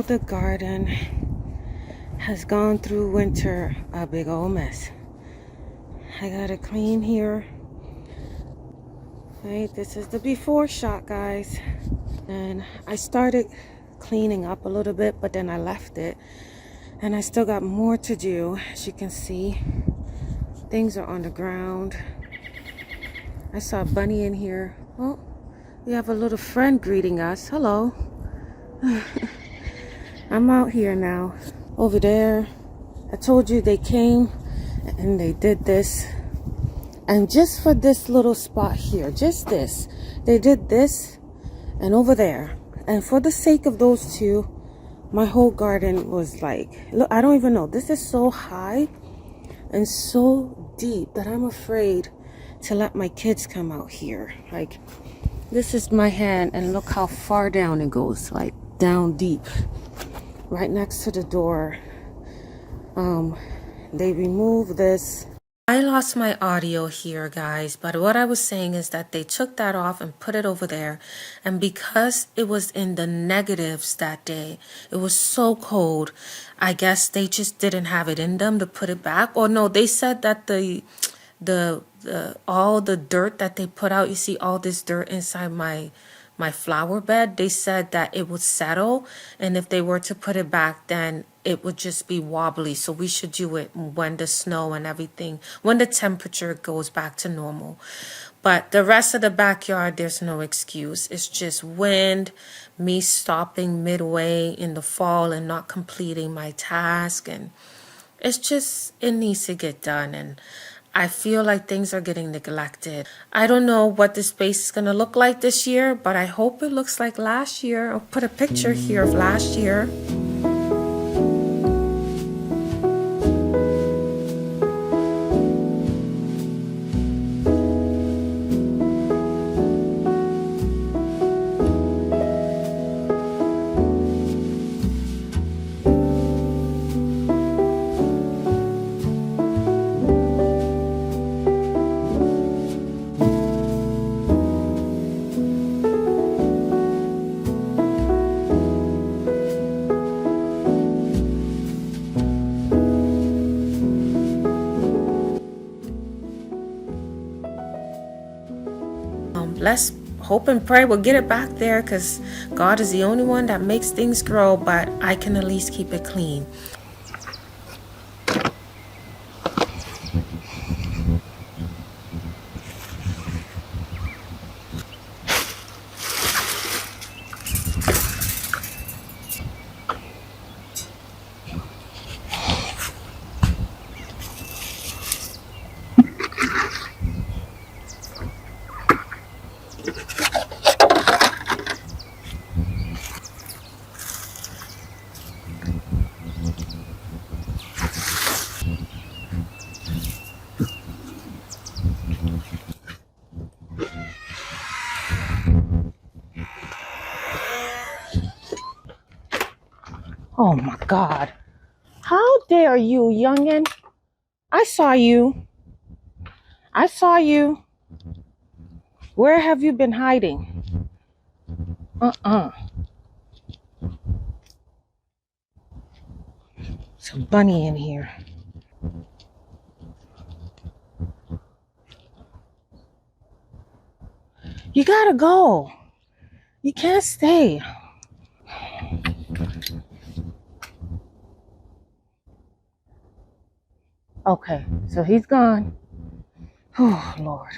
the garden has gone through winter a big old mess. I gotta clean here. Right, this is the before shot, guys. And I started cleaning up a little bit, but then I left it. And I still got more to do. As you can see, things are on the ground. I saw a bunny in here. Oh, we have a little friend greeting us. Hello. I'm out here now. Over there, I told you they came and they did this. And just for this little spot here, just this, they did this and over there. And for the sake of those two, my whole garden was like, look, I don't even know. This is so high and so deep that I'm afraid to let my kids come out here. Like, this is my hand and look how far down it goes, like down deep, right next to the door. They removed this. I lost my audio here, guys, but what I was saying is that they took that off and put it over there. And because it was in the negatives that day, it was so cold, I guess they just didn't have it in them to put it back. Or no, they said that all the dirt that they put out, you see all this dirt inside my flower bed, they said that it would settle, and if they were to put it back, then it would just be wobbly. So we should do it when the snow and everything, when the temperature goes back to normal. But the rest of the backyard, there's no excuse. It's just wind, me stopping midway in the fall and not completing my task, and it's just, it needs to get done. And I feel like things are getting neglected. I don't know what the space is going to look like this year, but I hope it looks like last year. I'll put a picture here of last year. Let's hope and pray we'll get it back there, because God is the only one that makes things grow, but I can at least keep it clean. Oh my God. How dare you, youngin'? I saw you. I saw you. Where have you been hiding? There's a bunny in here. You gotta go. You can't stay. Okay, so he's gone. Oh, Lord.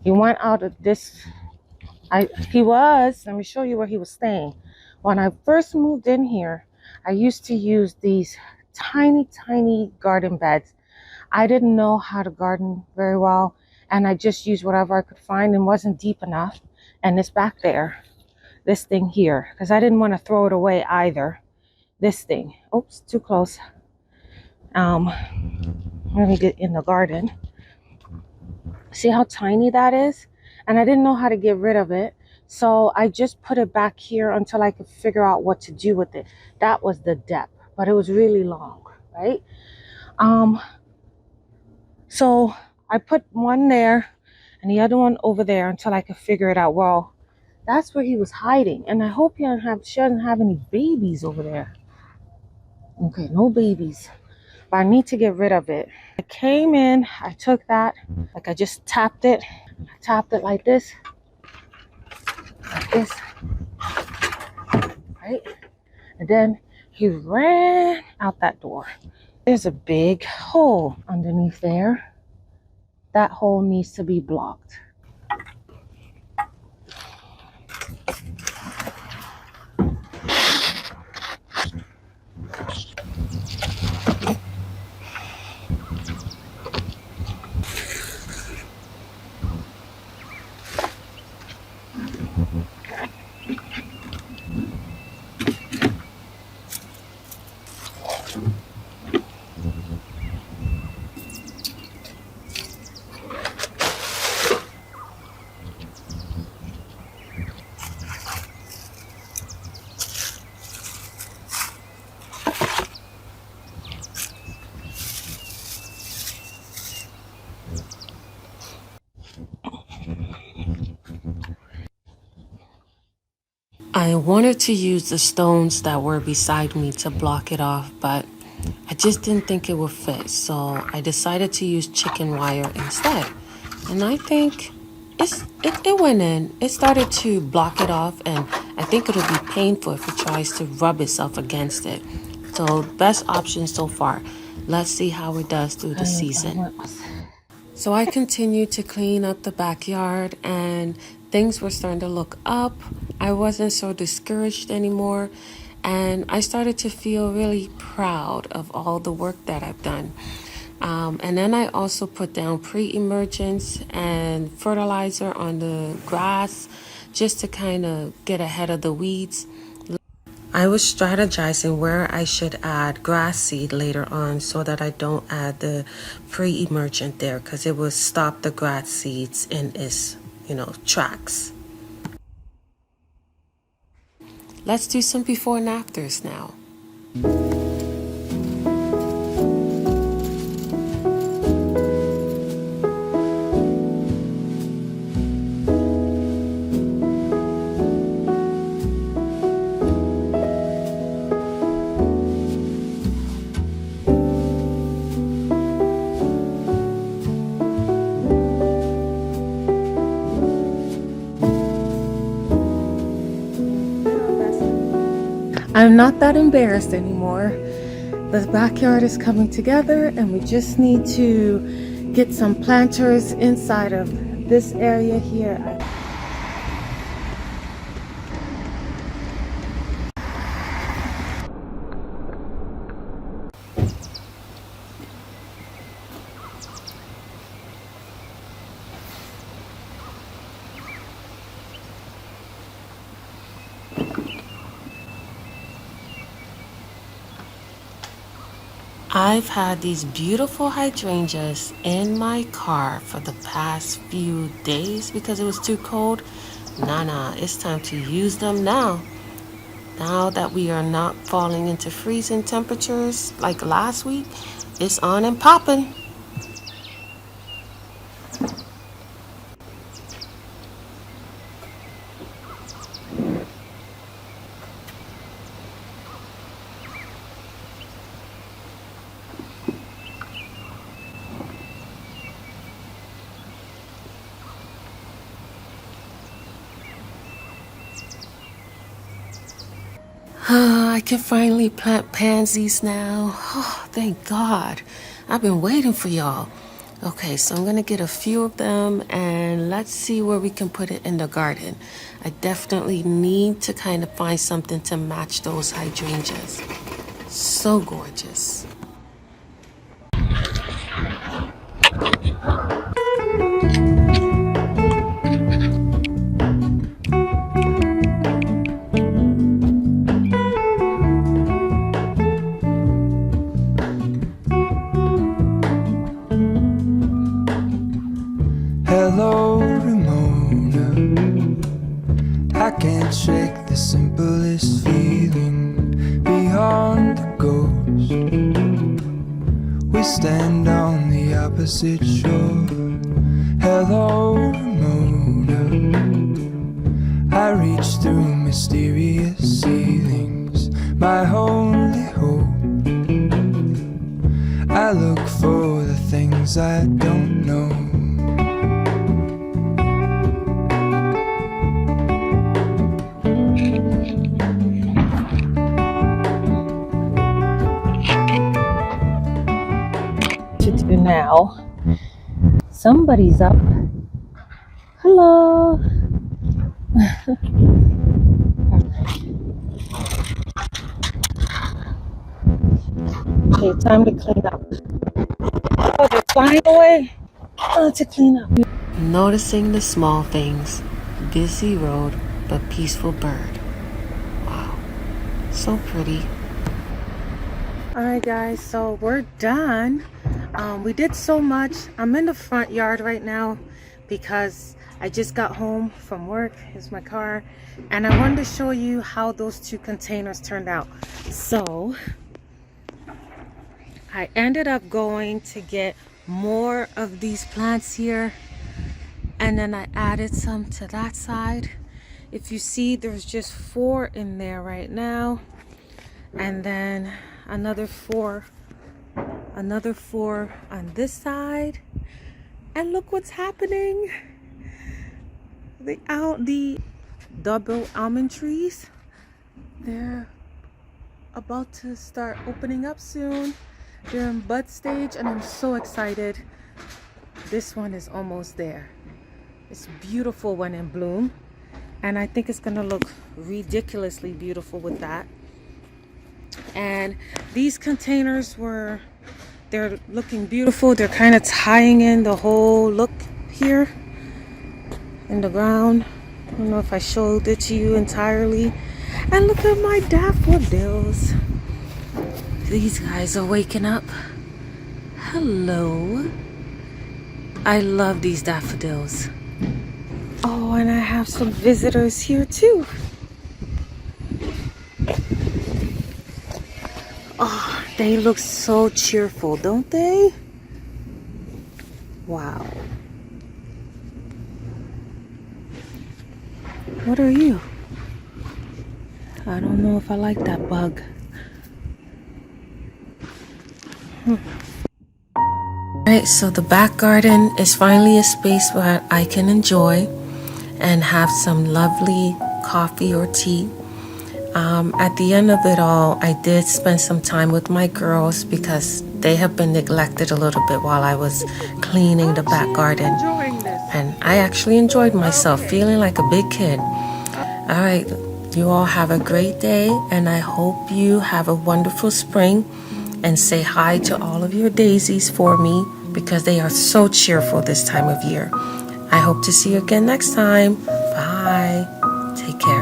He went out of this. Let me show you where he was staying. When I first moved in here, I used to use these tiny, tiny garden beds. I didn't know how to garden very well, and I just used whatever I could find and wasn't deep enough. And it's back there, this thing here, because I didn't want to throw it away either. This thing. Oops, too close. Let me get in the garden. See how tiny that is? And I didn't know how to get rid of it. So I just put it back here until I could figure out what to do with it. That was the depth, but it was really long, right? So I put one there and the other one over there until I could figure it out. Well, that's where he was hiding. And I hope she doesn't have any babies over there. Okay, no babies. But I need to get rid of it. I came in, I took that, like I just tapped it. I tapped it like this, right? And then he ran out that door. There's a big hole underneath there. That hole needs to be blocked. I wanted to use the stones that were beside me to block it off, but I just didn't think it would fit, so I decided to use chicken wire instead. And I think it went in. It started to block it off, and I think it'll be painful if it tries to rub itself against it. So best option so far. Let's see how it does through the season. So I continued to clean up the backyard and things were starting to look up. I wasn't so discouraged anymore. And I started to feel really proud of all the work that I've done. And then I also put down pre-emergence and fertilizer on the grass just to kind of get ahead of the weeds. I was strategizing where I should add grass seed later on so that I don't add the pre-emergent there because it will stop the grass seeds in its, tracks. Let's do some before and afters now. I'm not that embarrassed anymore. The backyard is coming together and we just need to get some planters inside of this area here. I've had these beautiful hydrangeas in my car for the past few days because it was too cold. Nah, it's time to use them now. Now that we are not falling into freezing temperatures like last week, it's on and popping. I can finally plant pansies now. Oh, thank God. I've been waiting for y'all. Okay, so I'm gonna get a few of them and let's see where we can put it in the garden. I definitely need to kind of find something to match those hydrangeas. So gorgeous. Hello, Ramona. I can't shake the simplest feeling beyond the ghost. We stand on the opposite shore. Hello, Ramona. I reach through mysterious ceilings. My only hope I look for the things I don't know. To do now. Somebody's up. Hello. Okay, time to clean up. Oh, they're flying away. Oh, to clean up. Noticing the small things. Busy road, but peaceful bird. Wow, so pretty. All right, guys, so we're done. We did so much. I'm in the front yard right now because I just got home from work. Here's my car, and I wanted to show you how those 2 containers turned out. So I ended up going to get more of these plants here, and then I added some to that side. If you see, there's just 4 in there right now, and then another 4 on this side. And look what's happening. The double almond trees, they're about to start opening up soon. They're in bud stage, and I'm so excited. This one is almost there. It's beautiful when in bloom, and I think it's gonna look ridiculously beautiful with that. And these containers they're looking beautiful. They're kind of tying in the whole look here in the ground. I don't know if I showed it to you entirely. And look at my daffodils. These guys are waking up. Hello. I love these daffodils. Oh, and I have some visitors here too. Oh, they look so cheerful, don't they? Wow. What are you? I don't know if I like that bug. Alright, so the back garden is finally a space where I can enjoy and have some lovely coffee or tea. At the end of it all, I did spend some time with my girls because they have been neglected a little bit while I was cleaning the back garden. And I actually enjoyed myself, feeling like a big kid. Alright, you all have a great day, and I hope you have a wonderful spring. And say hi to all of your daisies for me because they are so cheerful this time of year. I hope to see you again next time. Bye. Take care.